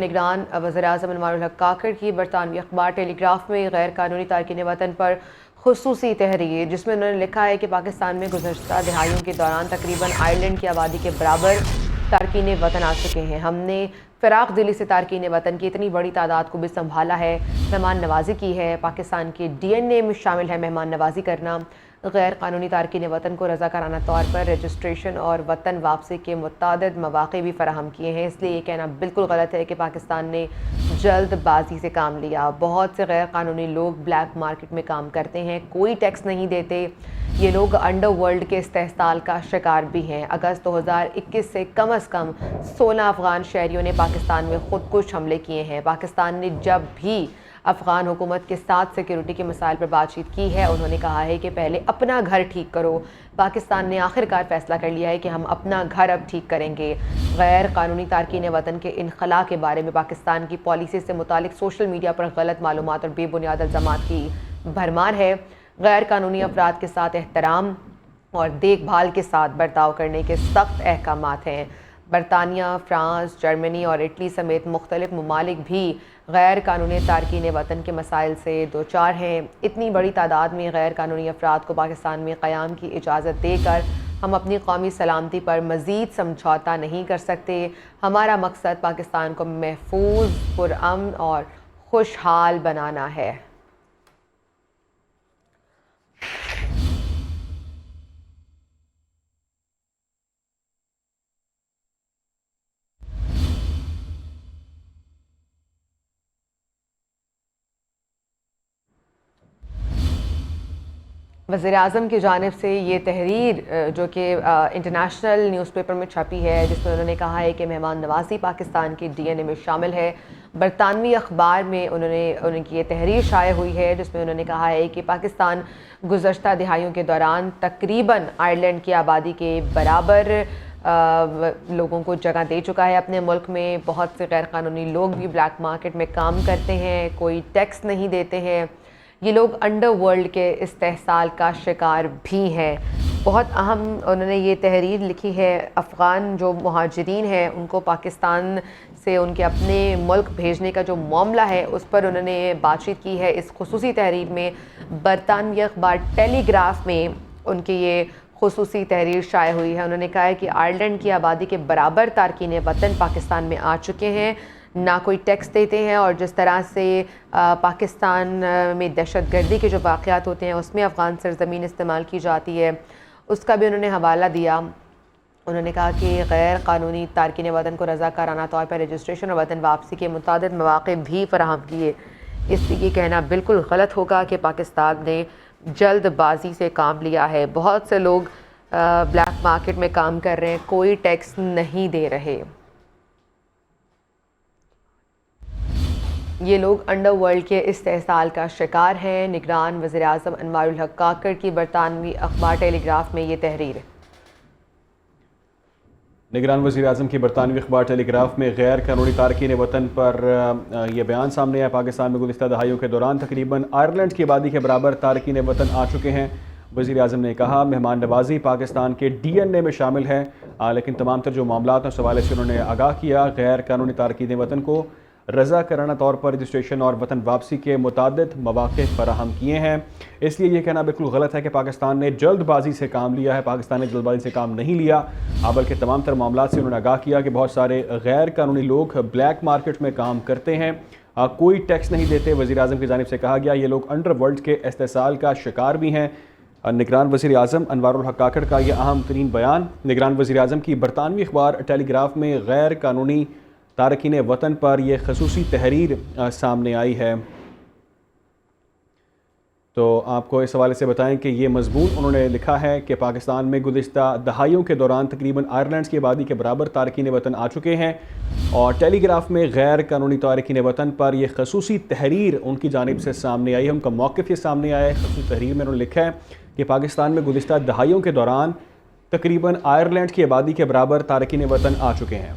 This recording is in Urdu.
نگران وزیراعظم انوار الحق کاکڑ کی برطانوی اخبار ٹیلی گراف میں غیر قانونی تارکین وطن پر خصوصی تحریر، جس میں انہوں نے لکھا ہے کہ پاکستان میں گزشتہ دہائیوں کے دوران تقریباً آئرلینڈ کی آبادی کے برابر تارکین وطن آ چکے ہیں۔ ہم نے فراق دلی سے تارکین وطن کی اتنی بڑی تعداد کو بھی سنبھالا ہے، مہمان نوازی کی ہے۔ پاکستان کے ڈی این اے میں شامل ہے مہمان نوازی کرنا۔ غیر قانونی تارکین وطن کو رضاکارانہ طور پر رجسٹریشن اور وطن واپسی کے متعدد مواقع بھی فراہم کیے ہیں۔ اس لیے یہ کہنا بالکل غلط ہے کہ پاکستان نے جلد بازی سے کام لیا۔ بہت سے غیر قانونی لوگ بلیک مارکیٹ میں کام کرتے ہیں، کوئی ٹیکس نہیں دیتے۔ یہ لوگ انڈر ورلڈ کے استحصال کا شکار بھی ہیں۔ اگست 2021 سے کم از کم 16 افغان شہریوں نے پاکستان میں خودکش حملے کیے ہیں۔ پاکستان نے جب بھی افغان حکومت کے ساتھ سیکیورٹی کے مسائل پر بات چیت کی ہے، انہوں نے کہا ہے کہ پہلے اپنا گھر ٹھیک کرو۔ پاکستان نے آخرکار فیصلہ کر لیا ہے کہ ہم اپنا گھر اب ٹھیک کریں گے۔ غیر قانونی تارکین وطن کے انخلاء کے بارے میں پاکستان کی پالیسی سے متعلق سوشل میڈیا پر غلط معلومات اور بے بنیاد الزامات کی بھرمار ہے۔ غیر قانونی افراد کے ساتھ احترام اور دیکھ بھال کے ساتھ برتاؤ کرنے کے سخت احکامات ہیں۔ برطانیہ، فرانس، جرمنی اور اٹلی سمیت مختلف ممالک بھی غیر قانونی تارکین وطن کے مسائل سے دوچار ہیں۔ اتنی بڑی تعداد میں غیر قانونی افراد کو پاکستان میں قیام کی اجازت دے کر ہم اپنی قومی سلامتی پر مزید سمجھوتا نہیں کر سکتے۔ ہمارا مقصد پاکستان کو محفوظ، پرامن اور خوشحال بنانا ہے۔ وزیراعظم کی جانب سے یہ تحریر جو کہ انٹرنیشنل نیوز پیپر میں چھپی ہے، جس میں انہوں نے کہا ہے کہ مہمان نوازی پاکستان کے ڈی این اے میں شامل ہے۔ برطانوی اخبار میں ان کی یہ تحریر شائع ہوئی ہے، جس میں انہوں نے کہا ہے کہ پاکستان گزشتہ دہائیوں کے دوران تقریباً آئرلینڈ کی آبادی کے برابر لوگوں کو جگہ دے چکا ہے اپنے ملک میں۔ بہت سے غیر قانونی لوگ بھی بلیک مارکیٹ میں کام کرتے ہیں، کوئی ٹیکس نہیں دیتے ہیں۔ یہ لوگ انڈر ورلڈ کے استحصال کا شکار بھی ہیں۔ بہت اہم انہوں نے یہ تحریر لکھی ہے۔ افغان جو مہاجرین ہیں ان کو پاکستان سے ان کے اپنے ملک بھیجنے کا جو معاملہ ہے اس پر انہوں نے بات چیت کی ہے۔ اس خصوصی تحریر میں برطانوی اخبار ٹیلی گراف میں ان کی یہ خصوصی تحریر شائع ہوئی ہے۔ انہوں نے کہا ہے کہ آئرلینڈ کی آبادی کے برابر تارکین وطن پاکستان میں آ چکے ہیں، نہ کوئی ٹیکس دیتے ہیں، اور جس طرح سے پاکستان میں دہشت گردی کے جو واقعات ہوتے ہیں اس میں افغان سرزمین استعمال کی جاتی ہے، اس کا بھی انہوں نے حوالہ دیا۔ انہوں نے کہا کہ غیر قانونی تارکین وطن کو رضاکارانہ طور پر رجسٹریشن اور وطن واپسی کے متعدد مواقع بھی فراہم کیے۔ اس لیے یہ کہنا بالکل غلط ہوگا کہ پاکستان نے جلد بازی سے کام لیا ہے۔ بہت سے لوگ بلیک مارکیٹ میں کام کر رہے ہیں، کوئی ٹیکس نہیں دے رہے۔ یہ لوگ انڈر ورلڈ کے استحصال کا شکار ہیں۔ نگران وزیراعظم انوار الحق کاکڑ کی برطانوی اخبار ٹیلی گراف میں یہ تحریر۔ نگران وزیراعظم کی برطانوی اخبار ٹیلی گراف میں غیر قانونی تارکین وطن پر یہ بیان سامنے آیا۔ پاکستان میں گزشتہ دہائیوں کے دوران تقریباً آئرلینڈ کی آبادی کے برابر تارکین وطن آ چکے ہیں۔ وزیراعظم نے کہا مہمان نوازی پاکستان کے ڈی این اے میں شامل ہے، لیکن تمام تر جو معاملات ہیں اس حوالے سے انہوں نے آگاہ کیا۔ غیر قانونی تارکین وطن کو رضاکارانہ طور پر رجسٹریشن اور وطن واپسی کے متعدد مواقع فراہم کیے ہیں۔ اس لیے یہ کہنا بالکل غلط ہے کہ پاکستان نے جلد بازی سے کام لیا ہے۔ پاکستان نے جلد بازی سے کام نہیں لیا، بلکہ تمام تر معاملات سے انہوں نے آگاہ کیا کہ بہت سارے غیر قانونی لوگ بلیک مارکیٹ میں کام کرتے ہیں، کوئی ٹیکس نہیں دیتے۔ وزیراعظم کی جانب سے کہا گیا یہ لوگ انڈر ورلڈ کے استحصال کا شکار بھی ہیں۔ نگران وزیراعظم انوار الحق کاکڑ کا یہ اہم ترین بیان نگران وزیراعظم کی برطانوی اخبار ٹیلی گراف میں غیر قانونی تارکین وطن پر یہ خصوصی تحریر سامنے آئی ہے۔ تو آپ کو اس حوالے سے بتائیں کہ یہ مضمون انہوں نے لکھا ہے کہ پاکستان میں گزشتہ دہائیوں کے دوران تقریباً آئرلینڈ کی آبادی کے برابر تارکین وطن آ چکے ہیں، اور ٹیلی گراف میں غیر قانونی تارکین وطن پر یہ خصوصی تحریر ان کی جانب سے سامنے آئی ہے۔ ان کا موقف یہ سامنے آیا ہے۔ خصوصی تحریر میں انہوں نے لکھا ہے کہ پاکستان میں گزشتہ دہائیوں کے دوران تقریباً آئرلینڈ کی آبادی کے برابر تارکین وطن آ چکے ہیں۔